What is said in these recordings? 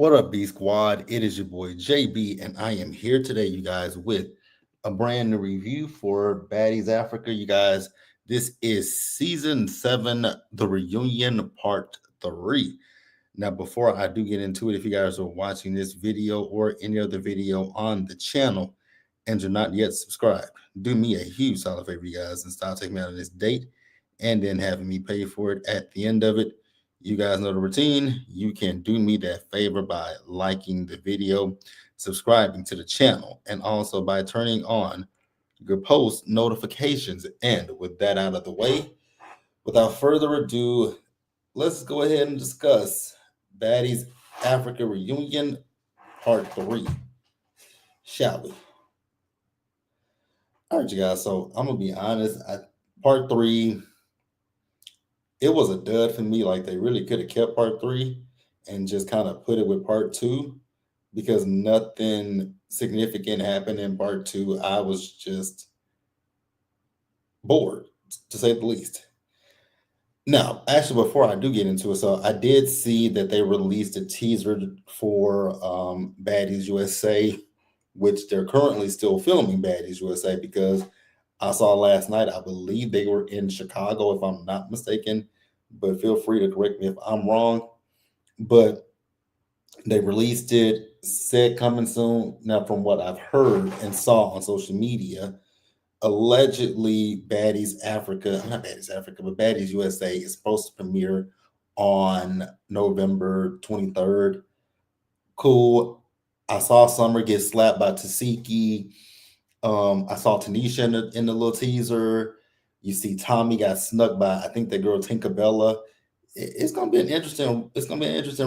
What up, B Squad? It is your boy JB, and I am here today, you guys, with a brand new review for Baddies Africa. You guys, this is season 7, the reunion part 3. Now, before I do get into it, if you guys are watching this video or any other video on the channel and you're not yet subscribed, do me a huge solid favor, you guys, and stop taking me out of this date and then having me pay for it at the end of it. You guys know the routine. You can do me that favor by liking the video, subscribing to the channel, and also by turning on your post notifications. And with that out of the way, without further ado, let's go ahead and discuss Baddies Africa Reunion Part 3, shall we? All right, you guys. So I'm gonna be honest. Part 3, it was a dud for me. Like they really could have kept Part 3 and just kind of put it with Part 2 because nothing significant happened in Part 2. I was just bored, to say the least. Now, actually, before I do get into it, so I did see that they released a teaser for Baddies USA, which they're currently still filming Baddies USA because I saw last night, I believe they were in Chicago, if I'm not mistaken, but feel free to correct me if I'm wrong. But they released it, said coming soon. Now, from what I've heard and saw on social media, allegedly Baddies Africa, not Baddies Africa, but Baddies USA is supposed to premiere on November 23rd. Cool. I saw Summer get slapped by Tasiki. I saw Tanisha in the little teaser. You see Tommy got snuck by, I think, the girl Tinkerbella. It's gonna be an interesting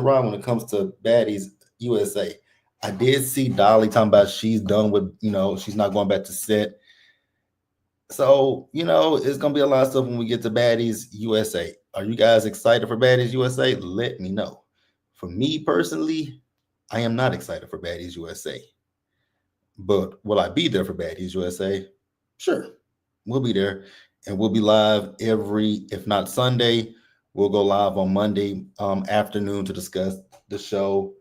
ride when it comes to Baddies USA. I did see Dolly talking about she's done with, she's not going back to set. So, it's gonna be a lot of stuff when we get to Baddies USA. Are you guys excited for Baddies USA? Let me know. For me personally, I am not excited for Baddies USA. But will I be there for Baddies USA? Sure. We'll be there. And we'll be live if not Sunday, we'll go live on Monday afternoon to discuss the show.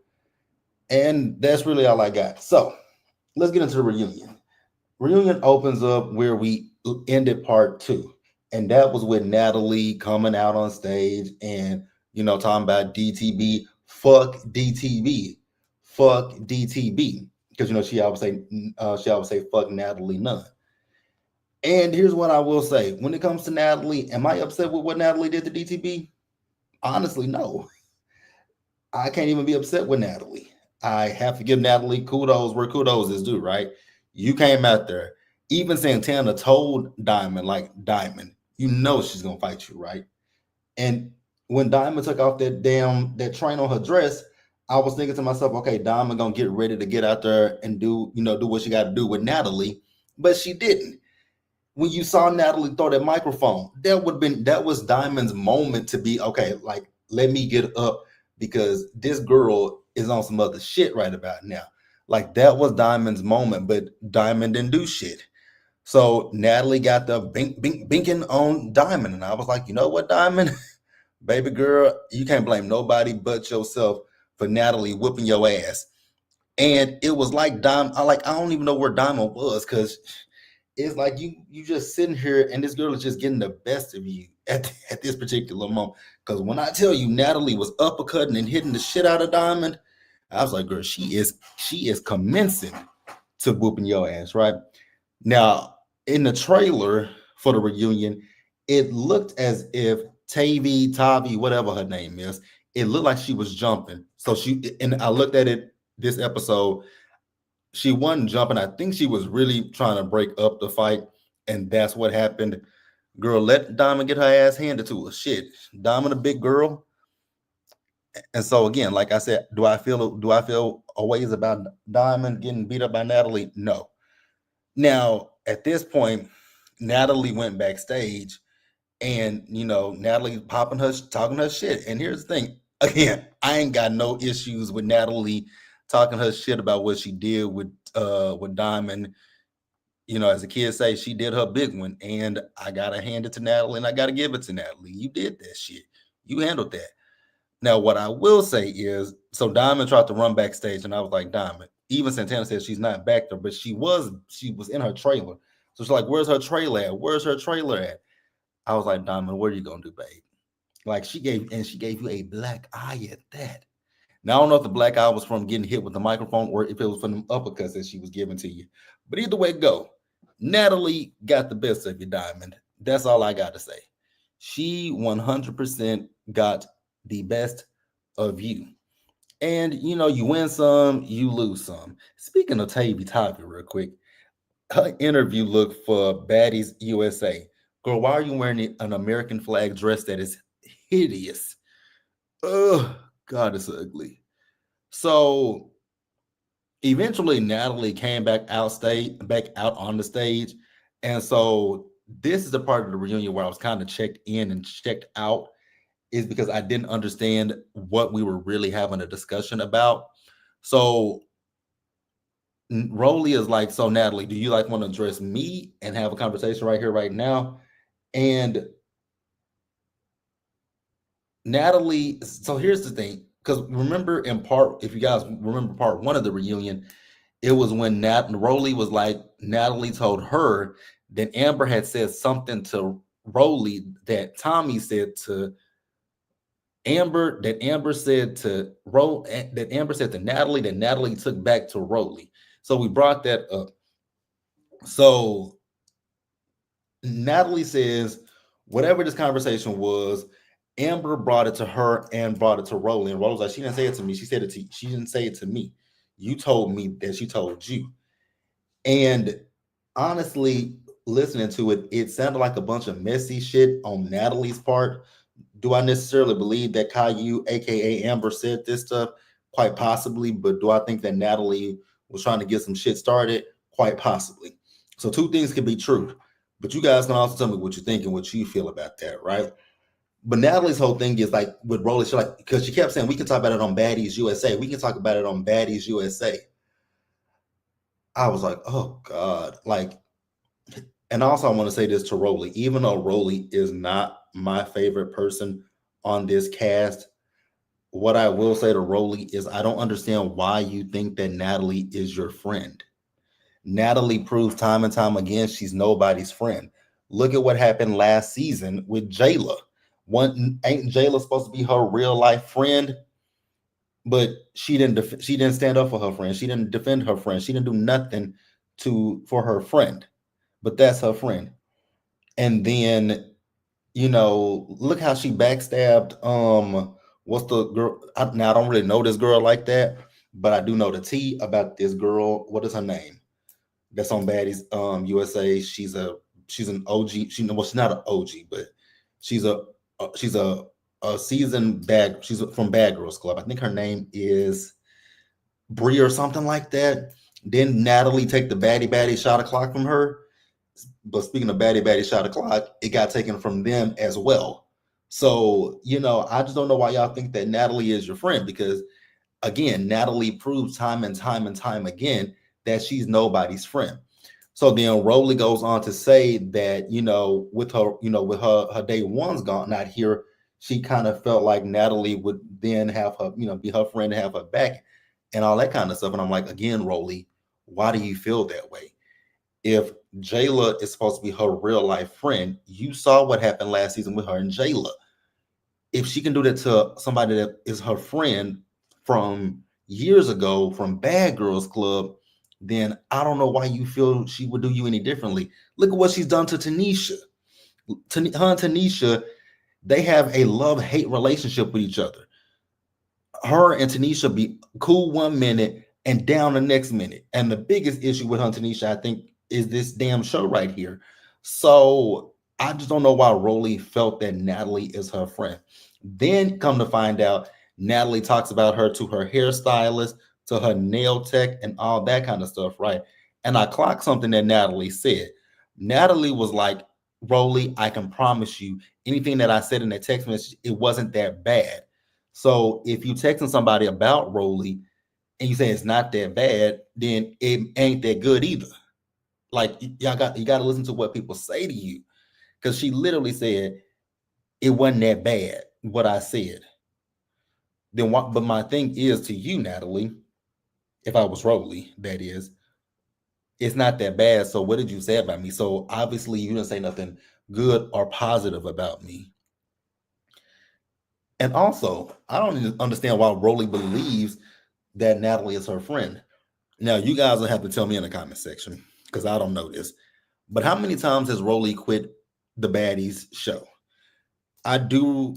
And that's really all I got. So let's get into the reunion. Reunion opens up where we ended part 2. And that was with Natalie coming out on stage and, talking about DTB. Fuck DTB. Fuck DTB. Because, she always say fuck Natalie Nunn. And here's what I will say. When it comes to Natalie, am I upset with what Natalie did to DTB? Honestly, no. I can't even be upset with Natalie. I have to give Natalie kudos where kudos is due, right? You came out there. Even Santana told Diamond, like, Diamond, she's going to fight you, right? And when Diamond took off that train on her dress, I was thinking to myself, okay, Diamond going to get ready to get out there and do what she got to do with Natalie. But she didn't. When you saw Natalie throw that microphone, that was Diamond's moment to be, okay, like, let me get up because this girl is on some other shit right about now. Like, that was Diamond's moment, but Diamond didn't do shit. So Natalie got the binking on Diamond. And I was like, you know what, Diamond? Baby girl, you can't blame nobody but yourself for Natalie whipping your ass. And it was like Diamond, I don't even know where Diamond was because it's like you just sitting here and this girl is just getting the best of you at this particular moment. Because when I tell you Natalie was uppercutting and hitting the shit out of Diamond, I was like, girl, she is commencing to whooping your ass, right? Now, in the trailer for the reunion, it looked as if Tavi, whatever her name is, it looked like she was jumping. So and I looked at it this episode, she wasn't jumping. I think she was really trying to break up the fight, and that's what happened. Girl, let Diamond get her ass handed to her. Shit, Diamond a big girl. And so again, like I said, do I feel a ways about Diamond getting beat up by Natalie? No. Now, at this point, Natalie went backstage and, Natalie talking her shit. And here's the thing. Again, I ain't got no issues with Natalie talking her shit about what she did with Diamond. As the kids say, she did her big one. And I got to hand it to Natalie and I got to give it to Natalie. You did that shit. You handled that. Now, what I will say is, so Diamond tried to run backstage, and I was like, Diamond. Even Santana said she's not back there, but she was in her trailer. So she's like, "Where's her trailer at? Where's her trailer at?" I was like, Diamond, what are you gonna do, babe? Like she gave you a black eye at that. Now I don't know if the black eye was from getting hit with the microphone or if it was from them uppercuts that she was giving to you. But either way it go, Natalie got the best of you, Diamond. That's all I got to say. She 100% got the best of you. And you win some, you lose some. Speaking of Tavi, real quick, her interview look for Baddies USA. Girl, why are you wearing an American flag dress that is hideous? Oh, God, it's ugly. So eventually Natalie came back out on the stage. And so this is the part of the reunion where I was kind of checked in and checked out, is because I didn't understand what we were really having a discussion about. So Rolly is like, so Natalie, do you like want to address me and have a conversation right here, right now? And Natalie, so here's the thing, because remember if you guys remember part one of the reunion, it was when Rolly was like, Natalie told her that Amber had said something to Rolly that Tommy said to Amber, that Amber said to Natalie, that Natalie took back to Rolly. So we brought that up. So Natalie says, whatever this conversation was, Amber brought it to her and brought it to Rolly. And Rolly was like, she didn't say it to me. She said it to you. She didn't say it to me. You told me that she told you. And honestly, listening to it, it sounded like a bunch of messy shit on Natalie's part. Do I necessarily believe that Caillou, aka Amber, said this stuff? Quite possibly. But do I think that Natalie was trying to get some shit started? Quite possibly. So two things can be true. But you guys can also tell me what you think and what you feel about that, right? But Natalie's whole thing is like with Rolly, she like, because she kept saying we can talk about it on Baddies USA. We can talk about it on Baddies USA. I was like, oh God. Like, and also I want to say this to Rolly, even though Rolly is not my favorite person on this cast, what I will say to Rolly is I don't understand why you think that Natalie is your friend. Natalie proves time and time again she's nobody's friend. Look at what happened last season with Jayla. Ain't Jayla supposed to be her real life friend? But she didn't stand up for her friend. She didn't defend her friend. She didn't do nothing for her friend. But that's her friend. And then look how she backstabbed. What's the girl? Now I don't really know this girl like that, but I do know the tea about this girl. What is her name? That's on Baddies USA. She's an OG. She's not an OG, but she's a seasoned bad. She's from Bad Girls Club. I think her name is Bree or something like that. Then Natalie take the baddie shot o'clock from her. But speaking of baddie shot o'clock, it got taken from them as well. So, I just don't know why y'all think that Natalie is your friend, because again, Natalie proves time and time and time again that she's nobody's friend. So then Rolly goes on to say that, with her day one's gone not here, she kind of felt like Natalie would then have her, be her friend and have her back and all that kind of stuff. And I'm like, again, Rolly, why do you feel that way? If Jayla is supposed to be her real life friend, you saw what happened last season with her and Jayla. If she can do that to somebody that is her friend from years ago from Bad Girls Club, then I don't know why you feel she would do you any differently. Look at what she's done to Tanisha. Her and Tanisha, they have a love-hate relationship with each other. Her and Tanisha be cool one minute and down the next minute. And the biggest issue with her and Tanisha, I think, is this damn show right here. So I just don't know why Rolly felt that Natalie is her friend. Then come to find out, Natalie talks about her to her hairstylist, to her nail tech, and all that kind of stuff, right? And I clocked something that Natalie said. Natalie was like, Rolly, I can promise you, anything that I said in that text message, it wasn't that bad. So if you texting somebody about Rolly and you say it's not that bad, then it ain't that good either. Like you got to listen to what people say to you, because she literally said it wasn't that bad what I said. then what? But my thing is to you, Natalie, if I was Rolly, that is, it's not that bad. So what did you say about me? So obviously you didn't say nothing good or positive about me. And also, I don't even understand why Rolly believes that Natalie is her friend. Now, you guys will have to tell me in the comment section because I don't know this. But how many times has Rolly quit the Baddies show? I do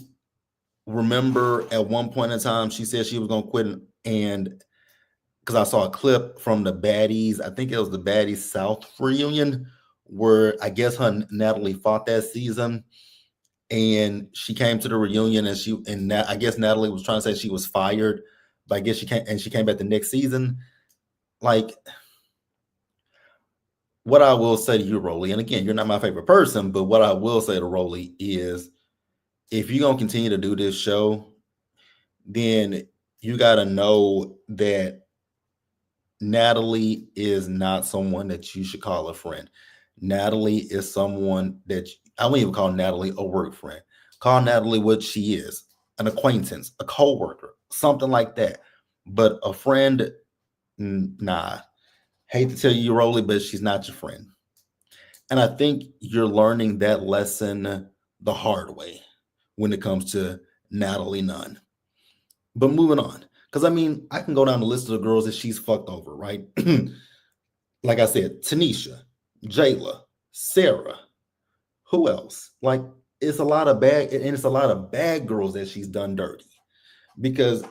remember at one point in time she said she was going to quit, and because I saw a clip from the Baddies, I think it was the Baddies South reunion, where I guess her and Natalie fought that season, and she came to the reunion, and I guess Natalie was trying to say she was fired, but I guess she came back the next season. Like, what I will say to you, Rolly, and again, you're not my favorite person, but what I will say to Rolly is, if you're gonna continue to do this show, then you got to know that Natalie is not someone that you should call a friend. Natalie is someone that I wouldn't even call Natalie a work friend. Call Natalie what she is, an acquaintance, a co-worker, something like that. But a friend, nah. Hate to tell you, Rolly, but she's not your friend. And I think you're learning that lesson the hard way when it comes to Natalie Nunn. But moving on, because I mean, I can go down the list of the girls that she's fucked over, right? Like I said, Tanisha, Jayla, Sarah, who else? Like, it's a lot of bad, and it's a lot of bad girls that she's done dirty. Because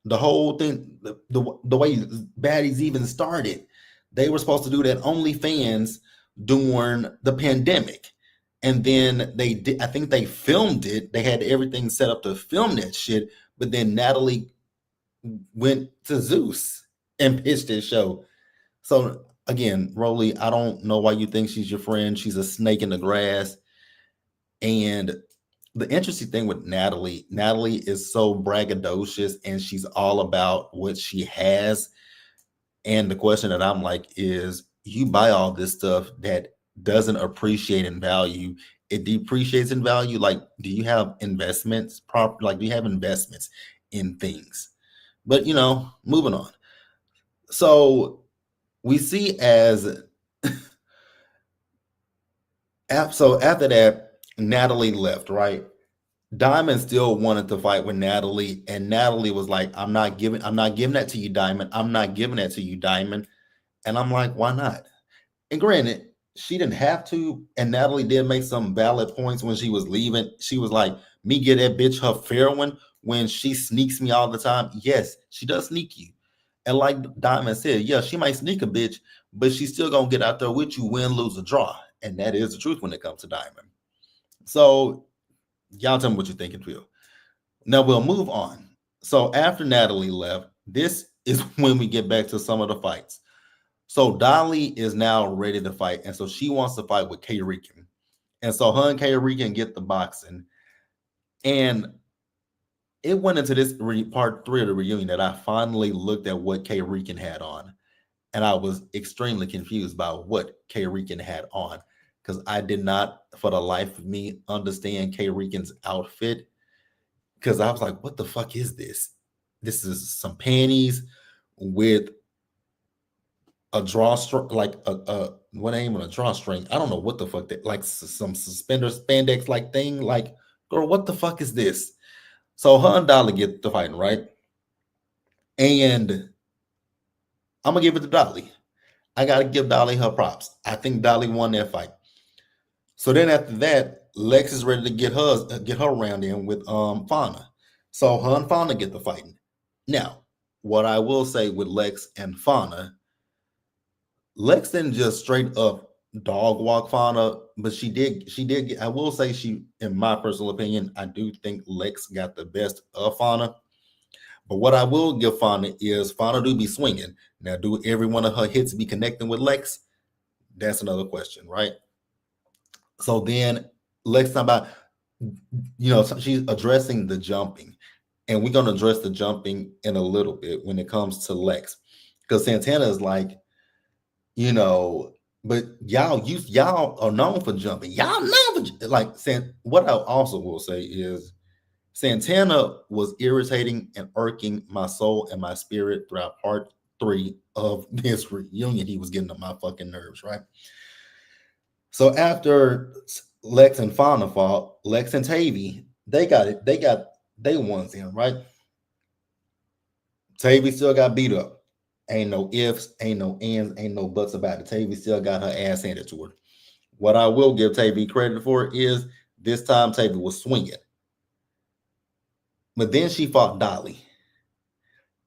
the whole thing, the way Baddies even started, they were supposed to do that OnlyFans during the pandemic. And then they did, I think they filmed it. They had everything set up to film that shit. But then Natalie went to Zeus and pitched this show. So again, Rolly, I don't know why you think she's your friend. She's a snake in the grass. And the interesting thing with Natalie is so braggadocious and she's all about what she has. And the question that I'm like is, you buy all this stuff that doesn't appreciate in value, it depreciates in value. Like, do you have investments like do you have investments in things? But moving on. So we see as so after that, Natalie left, right? Diamond still wanted to fight with Natalie, and Natalie was like, I'm not giving that to you, Diamond. I'm not giving that to you, Diamond. And I'm like, why not? And granted, she didn't have to, and Natalie did make some valid points when she was leaving. She was like, me get that bitch her fair one when she sneaks me all the time. Yes, she does sneak you. And like Diamond said, yeah, she might sneak a bitch, but she's still gonna get out there with you, win, lose, or draw. And that is the truth when it comes to Diamond. So y'all tell me what you think and feel. Now we'll move on. So after Natalie left, this is when we get back to some of the fights. So Dolly is now ready to fight, and so she wants to fight with K Rican. And so her and K Rican get the boxing. And it went into this part 3 of the reunion that I finally looked at what K Rican had on. And I was extremely confused by what K Rican had on, because I did not, for the life of me, understand K Rican's outfit. Because I was like, what the fuck is this? This is some panties with a drawstring, like what ain't even a drawstring. I don't know what the fuck that, like some suspender spandex like thing. Like, girl, what the fuck is this? So her and Dolly get the fighting, right? And I'm gonna give it to Dolly. I gotta give Dolly her props. I think Dolly won that fight. So then after that, Lex is ready to get her round in with Fauna. So her and Fauna get the fighting. Now, what I will say with Lex and Fauna, Lex didn't just straight up dog walk Fauna, but she did get, I will say, she, in my personal opinion, I do think Lex got the best of Fauna. But what I will give Fauna is Fauna do be swinging. Now, do every one of her hits be connecting with Lex? That's another question, right? So then Lex talking about, she's addressing the jumping. And we're going to address the jumping in a little bit when it comes to Lex. Because Santana is like, but y'all are known for jumping. Y'all known for, like, what I also will say is Santana was irritating and irking my soul and my spirit throughout part 3 of this reunion. He was getting on my fucking nerves, right? So after Lex and Fauna fought, Lex and Tavy, they got it. They ones in, right? Tavy still got beat up. Ain't no ifs, ain't no ands, ain't no buts about it. Tavy still got her ass handed to her. What I will give Tavy credit for is this time Tavy was swinging. But then she fought Dolly.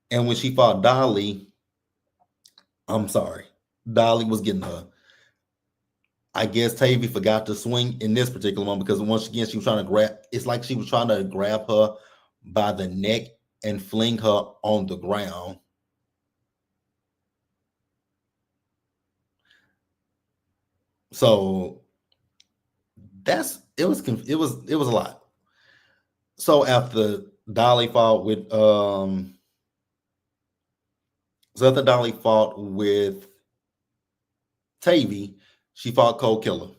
And when she fought Dolly, I'm sorry, Dolly was getting her. I guess Tavy forgot to swing in this particular one because once again she was trying to grab. It's like she was trying to grab her by the neck and fling her on the ground. So it was a lot. So after Dolly fought with Tavy, she fought Cold Killer.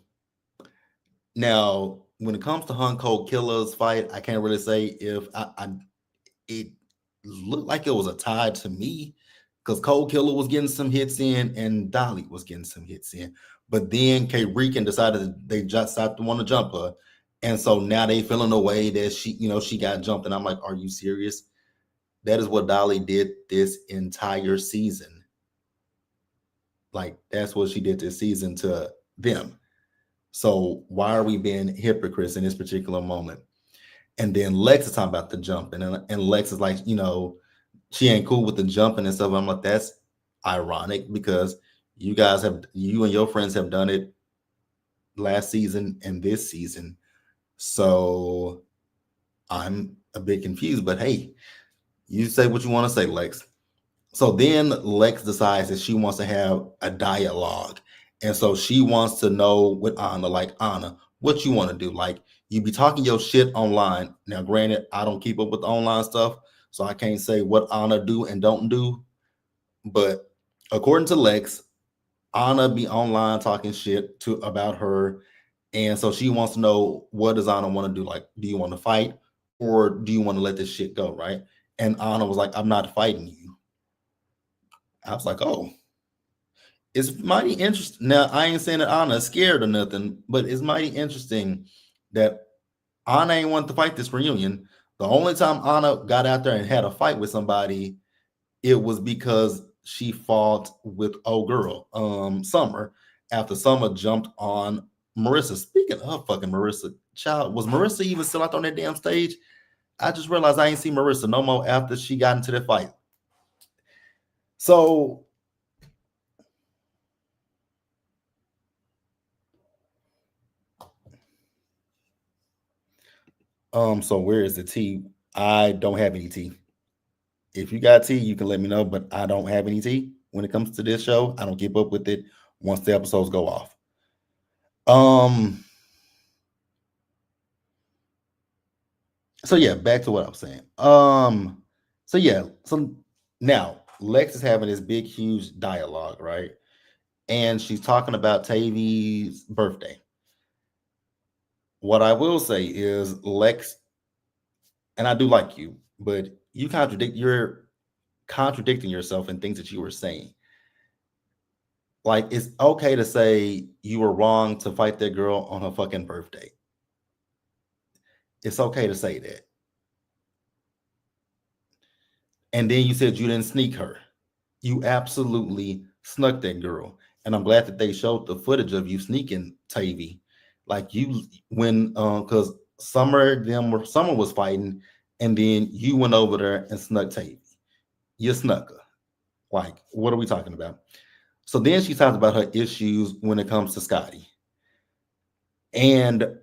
Now, when it comes to Hun Cold Killer's fight, I can't really say if it looked like it was a tie to me because Cold Killer was getting some hits in and Dolly was getting some hits in. But then K Rican decided that they just stopped to want to jump her. And so now they feeling the way that she got jumped. And I'm like, are you serious? That is what Dolly did this entire season. Like, that's what she did this season to them. So why are we being hypocrites in this particular moment? And then Lex is talking about the jumping, and Lex is like, she ain't cool with the jumping and stuff. I'm like, that's ironic because you and your friends have done it last season and this season. So I'm a bit confused, but hey, you say what you want to say, Lex. So then Lex decides that she wants to have a dialogue. And so she wants to know with Anna, like, Anna, what you want to do. Like, you be talking your shit online. Now, granted, I don't keep up with the online stuff, so I can't say what Anna do and don't do. But according to Lex, Anna be online talking shit about her. And so she wants to know, what does Anna want to do? Like, do you want to fight or do you want to let this shit go, right? And Anna was like, I'm not fighting you. I was like, oh, it's mighty interesting. Now, I ain't saying that Anna is scared or nothing, but it's mighty interesting that Anna ain't want to fight this reunion. The only time Anna got out there and had a fight with somebody, it was because she fought with old girl, Summer, after Summer jumped on Marissa. Speaking of fucking Marissa, child, was Marissa even still out on that damn stage? I just realized I ain't seen Marissa no more after she got into that fight. So so where is the tea? I don't have any tea. If you got tea, you can let me know, but I don't have any tea when it comes to this show. I don't keep up with it once the episodes go off. So yeah, back to what I was saying. So yeah, so now Lex is having this big, huge dialogue, right? And she's talking about Tavy's birthday. What I will say is Lex, and I do like you, but you're contradicting yourself in things that you were saying. Like, it's okay to say you were wrong to fight that girl on her fucking birthday. It's okay to say that. And then you said you didn't sneak her. You absolutely snuck that girl. And I'm glad that they showed the footage of you sneaking Tavy. Like, you when because Summer was fighting, and then you went over there and snuck Tavy. You snuck her. Like, what are we talking about? So then she talks about her issues when it comes to Scotty. And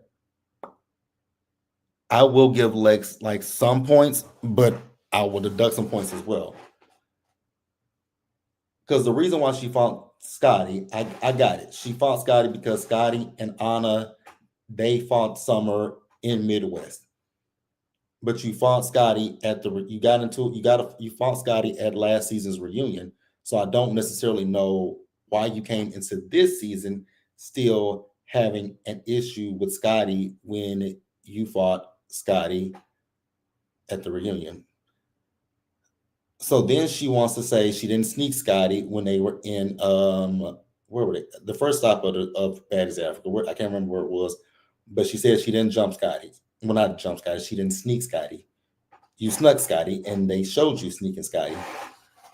I will give Lex like some points, but I will deduct some points as well. Because the reason why she fought Scotty, I got it. She fought Scotty because Scotty and Anna, they fought Summer in Midwest. But you fought Scotty you fought Scotty at last season's reunion. So I don't necessarily know why you came into this season still having an issue with Scotty when you fought Scotty at the reunion. So then she wants to say she didn't sneak Scotty when they were in where were they? The first stop of Baddies Africa. I can't remember where it was, but she said she didn't jump Scotty. Well, not jump Scotty. She didn't sneak Scotty. You snuck Scotty, and they showed you sneaking Scotty.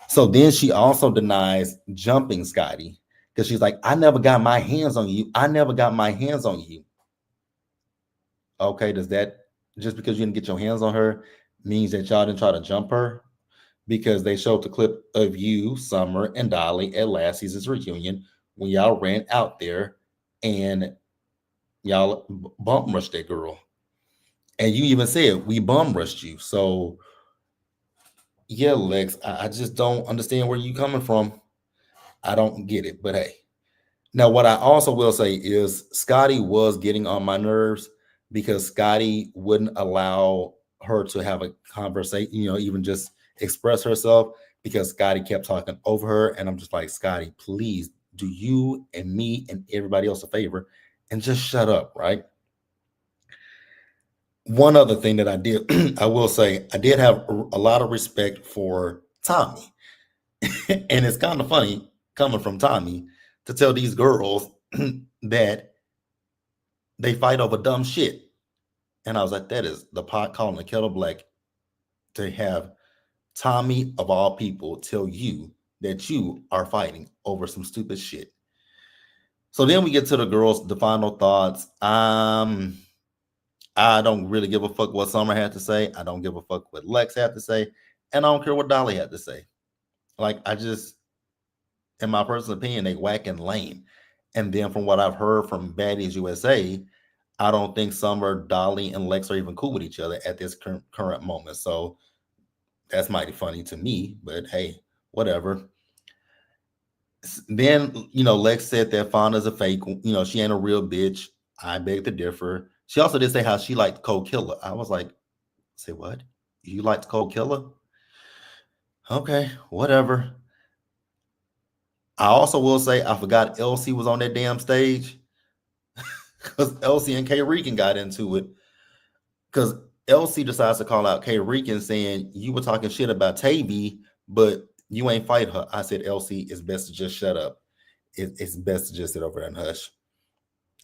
So then she also denies jumping Scotty because she's like, I never got my hands on you. I never got my hands on you. Okay, does that just because you didn't get your hands on her means that y'all didn't try to jump her? Because they showed the clip of you, Summer, and Dolly at last season's reunion when y'all ran out there and y'all bum rushed that girl. And you even said we bum rushed you. So yeah, Lex, I just don't understand where you coming from. I don't get it, but hey. Now, what I also will say is Scotty was getting on my nerves because Scotty wouldn't allow her to have a conversation, even just express herself because Scotty kept talking over her. And I'm just like, Scotty, please do you and me and everybody else a favor and just shut up, right? One other thing that I did, I will say, I did have a lot of respect for Tommy. And it's kind of funny coming from Tommy to tell these girls that they fight over dumb shit. And I was like, that is the pot calling the kettle black to have Tommy, of all people, tell you that you are fighting over some stupid shit. So then we get to the girls, the final thoughts. I don't really give a fuck what Summer had to say. I don't give a fuck what Lex had to say. And I don't care what Dolly had to say. Like, I just, in my personal opinion, they whack and lame. And then from what I've heard from Baddies USA, I don't think Summer, Dolly, and Lex are even cool with each other at this current moment. So that's mighty funny to me, but hey, whatever. Then, Lex said that Fauna's a fake, she ain't a real bitch. I beg to differ. She also did say how she liked Cold Killer. I was like, say what? You liked Cold Killer? Okay, whatever. I also will say I forgot Elsie was on that damn stage because Elsie and K Regan got into it because Elsie decides to call out K Regan saying you were talking shit about Tavy, but you ain't fight her. I said, Elsie, it's best to just shut up. It's best to just sit over there and hush.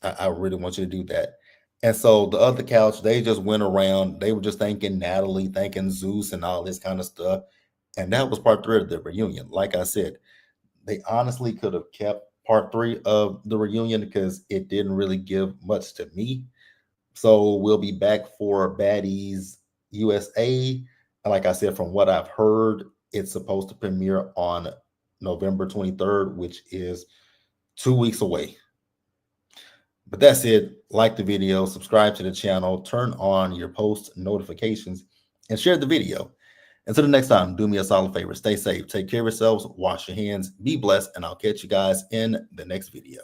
I really want you to do that. And so the other couch, they just went around. They were just thanking Natalie, thanking Zeus and all this kind of stuff. And that was part 3 of the reunion. Like I said, they honestly could have kept part 3 of the reunion because it didn't really give much to me. So we'll be back for Baddies USA. Like I said, from what I've heard, it's supposed to premiere on November 23rd, which is 2 weeks away. But that's it. Like the video, subscribe to the channel, turn on your post notifications, and share the video. Until the next time, do me a solid favor. Stay safe. Take care of yourselves. Wash your hands. Be blessed. And I'll catch you guys in the next video.